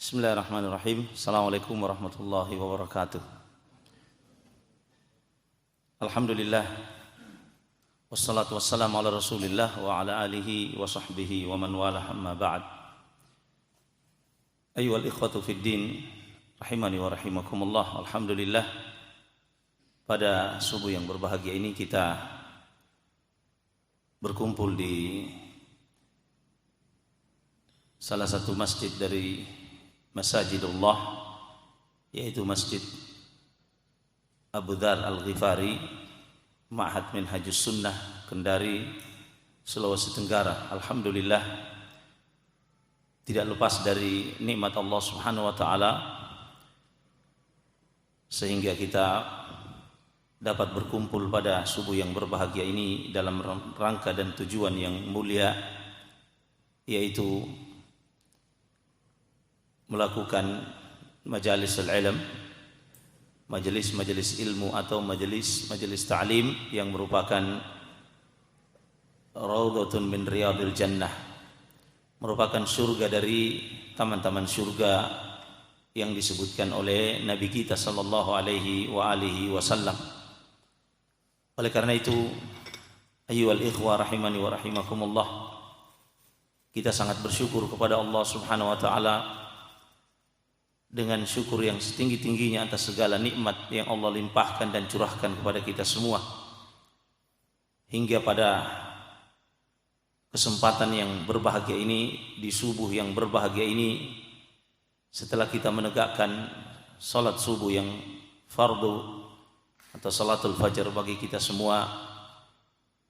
Bismillahirrahmanirrahim. Assalamualaikum warahmatullahi wabarakatuh. Alhamdulillah. Wassalatu wassalamu ala rasulillah wa ala alihi wa sahbihi wa man walah, amma ba'd. Ayyuhal ikhwatu fid din, rahimani wa rahimakumullah. Alhamdulillah, pada subuh yang berbahagia ini kita berkumpul di salah satu masjid dari Masajidullah, yaitu Masjid Abu Dzar Al-Ghifari, Ma'had Minhajus Sunnah, Kendari, Sulawesi Tenggara. Alhamdulillah, tidak lepas dari nikmat Allah Subhanahu wa taala sehingga kita dapat berkumpul pada subuh yang berbahagia ini dalam rangka dan tujuan yang mulia, yaitu melakukan majalis al-ilm, majelis ilmu atau majelis ta'lim yang merupakan raudhatun min riyadil jannah, merupakan surga dari taman-taman surga yang disebutkan oleh Nabi kita sallallahu alaihi wasallam. Oleh karena itu, ayyuhal ikhwah rahimani wa rahimakumullah, kita sangat bersyukur kepada Allah Subhanahu wa taala dengan syukur yang setinggi-tingginya atas segala nikmat yang Allah limpahkan dan curahkan kepada kita semua. Hingga pada kesempatan yang berbahagia ini, di subuh yang berbahagia ini, setelah kita menegakkan salat subuh yang fardu atau salatul fajar bagi kita semua,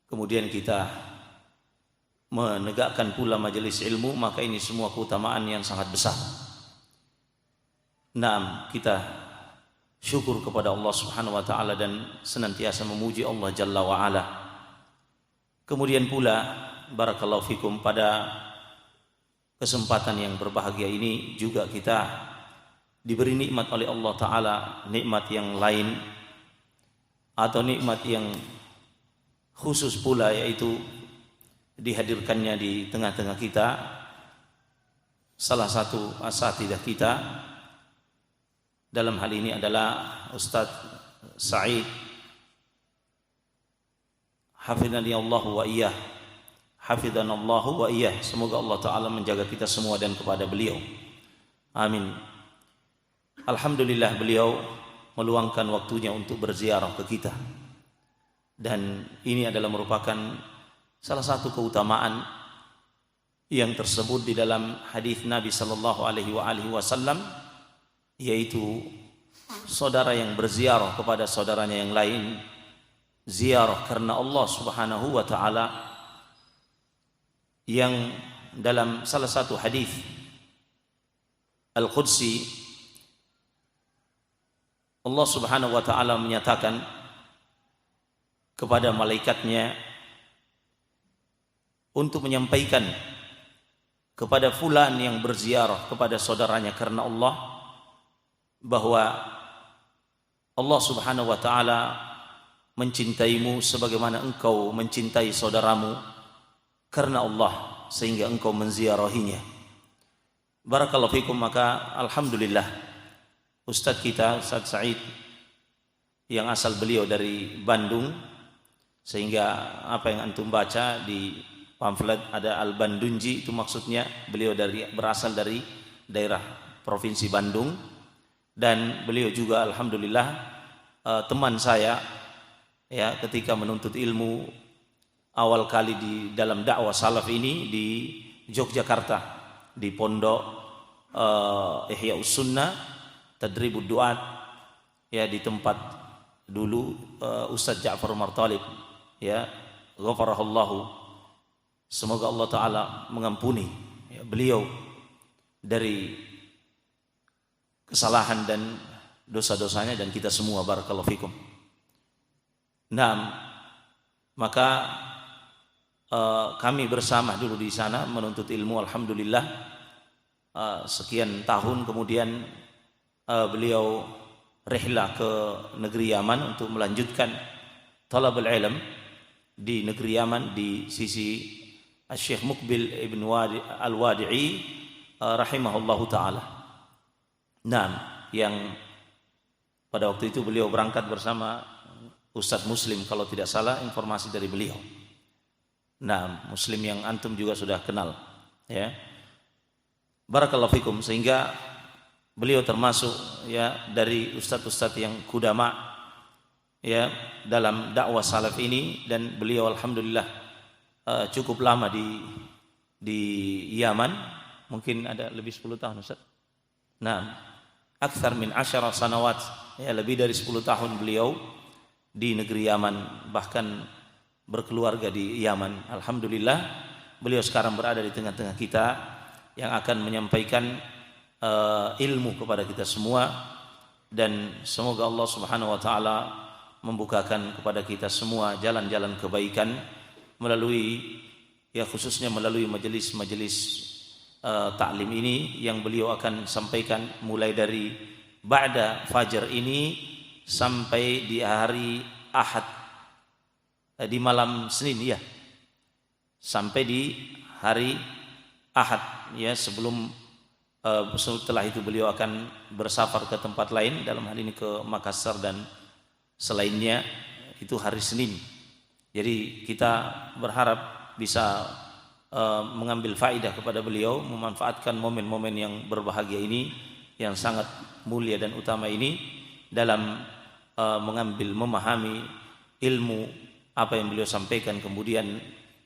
kemudian kita menegakkan pula majelis ilmu, maka ini semua keutamaan yang sangat besar. Naam, kita syukur kepada Allah Subhanahu wa taala dan senantiasa memuji Allah Jalla wa ala. Kemudian pula barakallahu fikum, pada kesempatan yang berbahagia ini juga kita diberi nikmat oleh Allah taala, nikmat yang lain atau nikmat yang khusus pula, yaitu dihadirkannya di tengah-tengah kita salah satu asatidzah kita. Dalam hal ini adalah Ustaz Sa'id, hafidhanallahu wa iyyah, hafidhanallahu wa iyyah. Semoga Allah taala menjaga kita semua dan kepada beliau, amin. Alhamdulillah, beliau meluangkan waktunya untuk berziarah ke kita, dan ini adalah merupakan salah satu keutamaan yang tersebut di dalam hadis Nabi sallallahu alaihi wasallam, yaitu saudara yang berziarah kepada saudaranya yang lain, ziarah karena Allah Subhanahu wa taala, yang dalam salah satu hadis Al-Qudsi Allah Subhanahu wa taala menyatakan kepada malaikatnya untuk menyampaikan kepada fulan yang berziarah kepada saudaranya karena Allah, bahwa Allah Subhanahu wa taala mencintaimu sebagaimana engkau mencintai saudaramu karena Allah, sehingga engkau menziarahinya. Barakallahu fikum. Maka alhamdulillah, Ustaz kita Ustaz Sa'id yang asal beliau dari Bandung, sehingga apa yang antum baca di pamflet ada Al-Bandunji, itu maksudnya beliau berasal dari daerah Provinsi Bandung. Dan beliau juga alhamdulillah teman saya, ya, ketika menuntut ilmu awal kali di dalam dakwah salaf ini di Yogyakarta, di pondok Ihya'us Sunnah Tadribud Du'at, ya, di tempat dulu Ustaz Ja'far Umar Talib, ya, ghafarahullahu, semoga Allah taala mengampuni, ya, beliau dari kesalahan dan dosa-dosanya dan kita semua, barakallahu fikum. Nah, maka kami bersama dulu di sana menuntut ilmu, alhamdulillah, sekian tahun. Kemudian beliau rihlah ke negeri Yaman untuk melanjutkan talabul ilm di negeri Yaman di sisi Syekh Muqbil ibn Al-Wadi'i rahimahullahu ta'ala. Nah, yang pada waktu itu beliau berangkat bersama Ustadz Muslim kalau tidak salah, informasi dari beliau. Nah, Muslim yang antum juga sudah kenal, ya. Barakallahu fikum, sehingga beliau termasuk ya dari ustadz-ustadz yang kudama ya dalam dakwah salaf ini, dan beliau alhamdulillah cukup lama di Yaman, mungkin ada lebih 10 tahun Ustaz. Nah, akthar min 10 sanawat, ya lebih dari 10 tahun beliau di negeri Yaman, bahkan berkeluarga di Yaman. Alhamdulillah beliau sekarang berada di tengah-tengah kita yang akan menyampaikan ilmu kepada kita semua, dan semoga Allah Subhanahu wa taala membukakan kepada kita semua jalan-jalan kebaikan melalui, ya khususnya melalui majelis-majelis taklim ini yang beliau akan sampaikan mulai dari ba'da fajar ini sampai di hari Ahad, di malam Senin ya, sampai di hari Ahad ya, setelah itu beliau akan bersafar ke tempat lain, dalam hal ini ke Makassar dan selainnya, itu hari Senin. Jadi kita berharap bisa mengambil faedah kepada beliau, memanfaatkan momen-momen yang berbahagia ini, yang sangat mulia dan utama ini, dalam mengambil, memahami ilmu apa yang beliau sampaikan, kemudian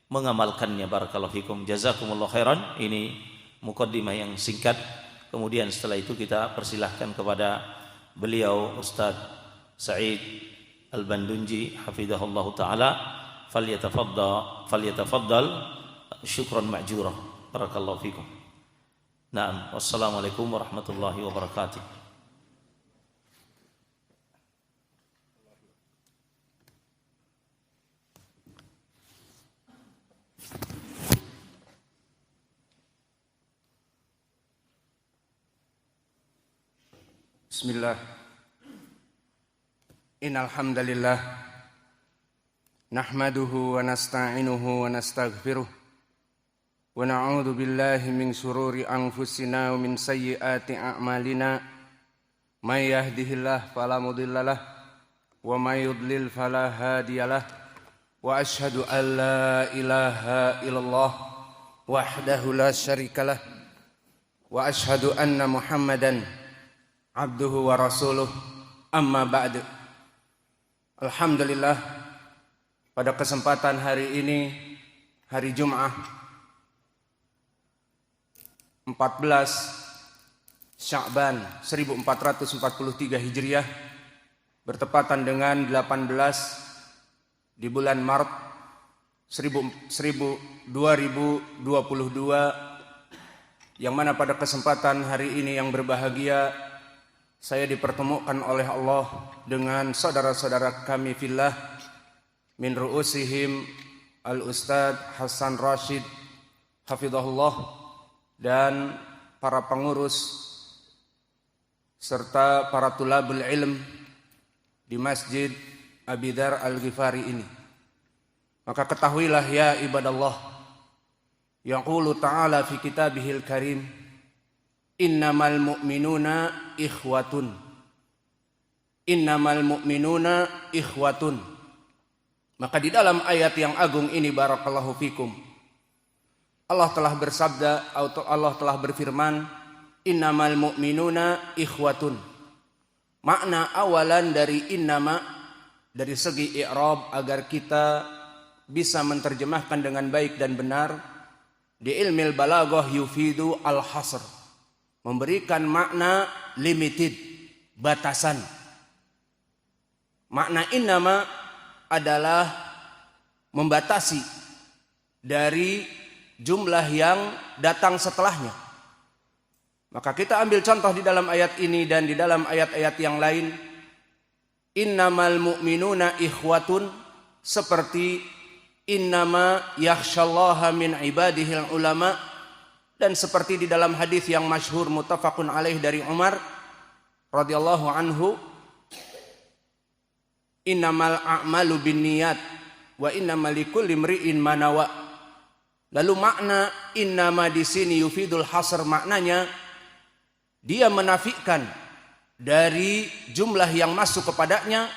mengamalkannya. Barakallahu fikum, jazakumullah khairan. Ini mukaddimah yang singkat. Kemudian setelah itu kita persilahkan kepada beliau Ustaz Sa'id Al-Bandunji hafizahullah taala, falyatafaddal syukran ma'jura. Barakallahu fikum. Naam, wassalamualaikum warahmatullahi wabarakatuh. Bismillah. Innal hamdalillah nahmaduhu wa nasta'inuhu wa nastaghfiruh wa na'udzu billahi min shururi anfusina wa min sayyiati a'malina. May yahdihillahu fala mudhillalah wa may yudlil fala hadiyalah. Wa asyhadu an la ilaha illallah wahdahu la syarikalah wa asyhadu anna Muhammadan abduhu wa rasuluh, amma ba'du. Alhamdulillah, pada kesempatan hari ini, hari Jum'ah 14 Sya'ban 1443 Hijriah, bertepatan dengan 18 di bulan Maret 2022, yang mana pada kesempatan hari ini yang berbahagia saya dipertemukan oleh Allah dengan saudara-saudara kami fillah, min ru'usihim Al-Ustadz Hasan Rashid hafizahullah, dan para pengurus serta para tulabul ilm di Masjid Abi Dzar Al-Ghifari ini. Maka ketahuilah ya ibadallah, yaqulu ta'ala fi kitabihil karim, innamal mu'minuna ikhwatun. Innamal mu'minuna ikhwatun. Maka di dalam ayat yang agung ini, barakallahu fikum, Allah telah bersabda atau Allah telah berfirman, innamal mu'minuna ikhwatun. Makna awalan dari innama dari segi i'rab, agar kita bisa menerjemahkan dengan baik dan benar, di ilmil balaghah yufidu al-hasr, memberikan makna limited, batasan. Makna innama adalah membatasi dari jumlah yang datang setelahnya. Maka kita ambil contoh di dalam ayat ini dan di dalam ayat-ayat yang lain. Innamal mu'minuna ikhwatun, seperti innama yakhsyallaha min ibadihil ulama, dan seperti di dalam hadis yang masyhur muttafaqun alaih dari Umar radhiyallahu anhu, innamal a'malu binniyat wa innamal likulli imri'in ma nawa. Lalu makna innama di sini yufidul hasr, maknanya dia menafikan dari jumlah yang masuk kepadanya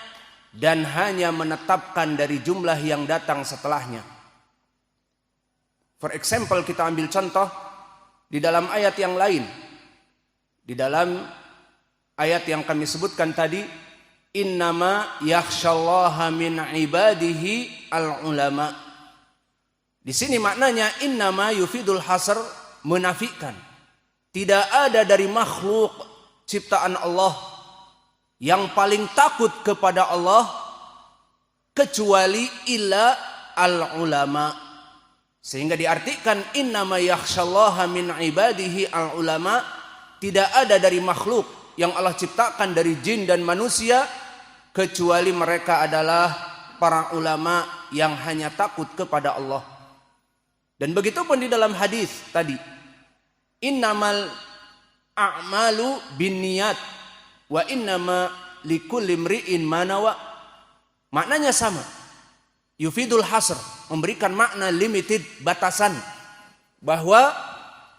dan hanya menetapkan dari jumlah yang datang setelahnya. For example, kita ambil contoh di dalam ayat yang lain. Di dalam ayat yang kami sebutkan tadi, innama yakhsyallaha min ibadihi al-ulama. Di sini maknanya innama yufidul hasr, menafikan. Tidak ada dari makhluk ciptaan Allah yang paling takut kepada Allah kecuali illa al-ulama. Sehingga diartikan innama yakhsyallaha min ibadihi al-ulama, tidak ada dari makhluk yang Allah ciptakan dari jin dan manusia kecuali mereka adalah para ulama yang hanya takut kepada Allah. Dan begitu pun di dalam hadis tadi, innamal a'malu binniyat wa innama likulli imri'in ma nawa. Maknanya sama. Yufidul hasr, memberikan makna limited, batasan, bahwa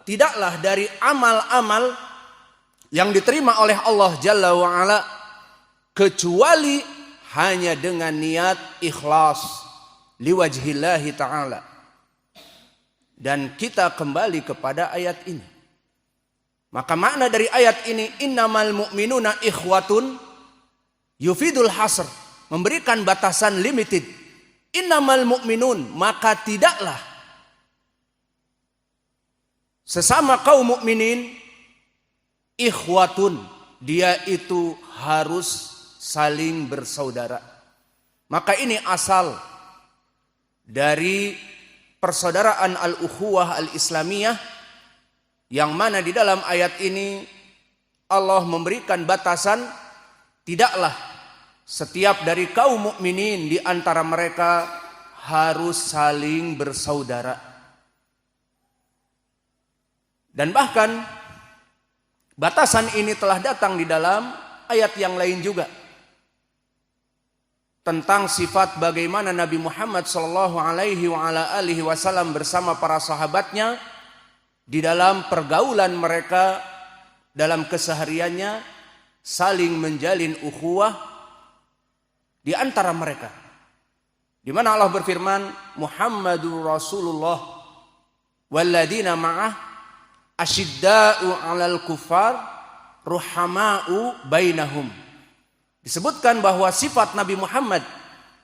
tidaklah dari amal-amal yang diterima oleh Allah Jalla wa Ala kecuali hanya dengan niat ikhlas liwajhillahi ta'ala. Dan kita kembali kepada ayat ini. Maka makna dari ayat ini, innamal mu'minuna ikhwatun, yufidul hasr, memberikan batasan limited. Innamal mu'minun, maka tidaklah sesama kaum mukminin ikhwatun, dia itu harus saling bersaudara. Maka ini asal dari persaudaraan al-ukhuwah al-islamiyah, yang mana di dalam ayat ini Allah memberikan batasan, tidaklah setiap dari kaum mukminin di antara mereka harus saling bersaudara. Dan bahkan batasan ini telah datang di dalam ayat yang lain juga, tentang sifat bagaimana Nabi Muhammad SAW bersama para sahabatnya di dalam pergaulan mereka, dalam kesehariannya saling menjalin ukhuwah di antara mereka. Di mana Allah berfirman, Muhammadur Rasulullah walladzina ma'ah asyidda'u 'alal kuffar ruhama'u bainahum. Disebutkan bahwa sifat Nabi Muhammad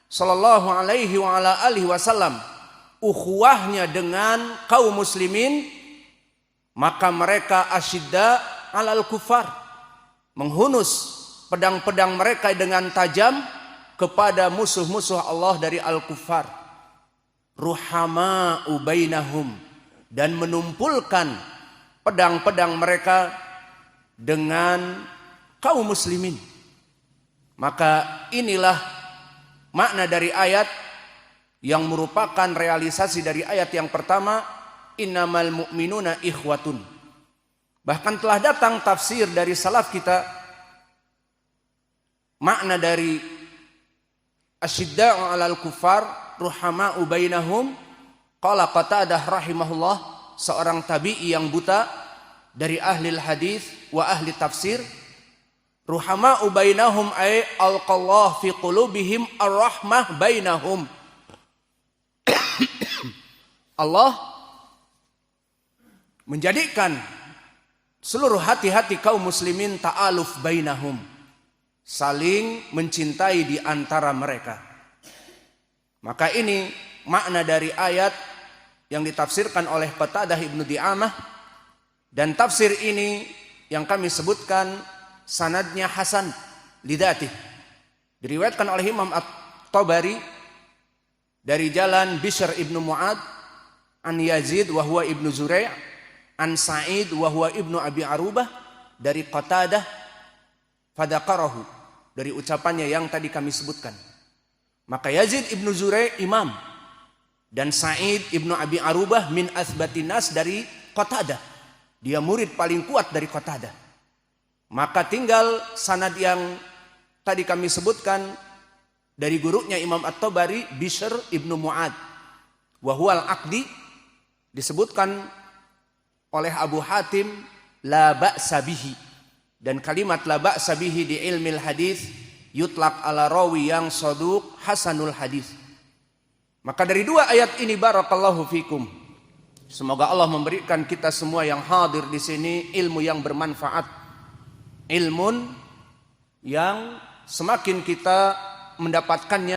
sallallahu alaihi wasallam ukhuwahnya dengan kaum muslimin, maka mereka asyidda 'alal kuffar, menghunus pedang-pedang mereka dengan tajam kepada musuh-musuh Allah dari al-kuffar. Ruhama'u bainahum, dan menumpulkan pedang-pedang mereka dengan kaum muslimin. Maka inilah makna dari ayat yang merupakan realisasi dari ayat yang pertama, innamal mu'minuna ikhwatun. Bahkan telah datang tafsir dari salaf kita, makna dari asyidda'u 'alal kuffar ruhama'u bainahum. Qala Qatadah rahimahullah, seorang tabi'i yang buta dari ahli hadis wa ahli tafsir, ruhama'u bainahum ay alqallahu fi qulubihim ar-rahmah bainahum. Allah menjadikan seluruh hati-hati kaum muslimin ta'aluf bainahum, saling mencintai di antara mereka. Maka ini makna dari ayat yang ditafsirkan oleh Qatadah Ibnu Di'amah, dan tafsir ini yang kami sebutkan sanadnya hasan lidatih, diriwayatkan oleh Imam At-Tabari dari jalan Bishr ibnu Mu'ad an Yazid wa huwa ibnu Zurai' an Sa'id wa huwa ibnu Abi Arubah dari Qatadah fadaqarahu, dari ucapannya yang tadi kami sebutkan. Maka Yazid ibnu Zurai' imam, dan Sa'id ibnu Abi Arubah min athbatinas dari Qatadah, dia murid paling kuat dari Qatadah. Maka tinggal sanad yang tadi kami sebutkan dari gurunya Imam At-Tabari, Bishr ibnu Mu'ad wa huwa al-Aqdi, disebutkan oleh Abu Hatim la ba'sa bihi, Dan kalimat la ba'sa bihi di ilmil hadis yutlaq ala rawi yang saduq hasanul hadis. Maka dari dua ayat ini barakallahu fikum, semoga Allah memberikan kita semua yang hadir di sini ilmu yang bermanfaat, ilmu yang semakin kita mendapatkannya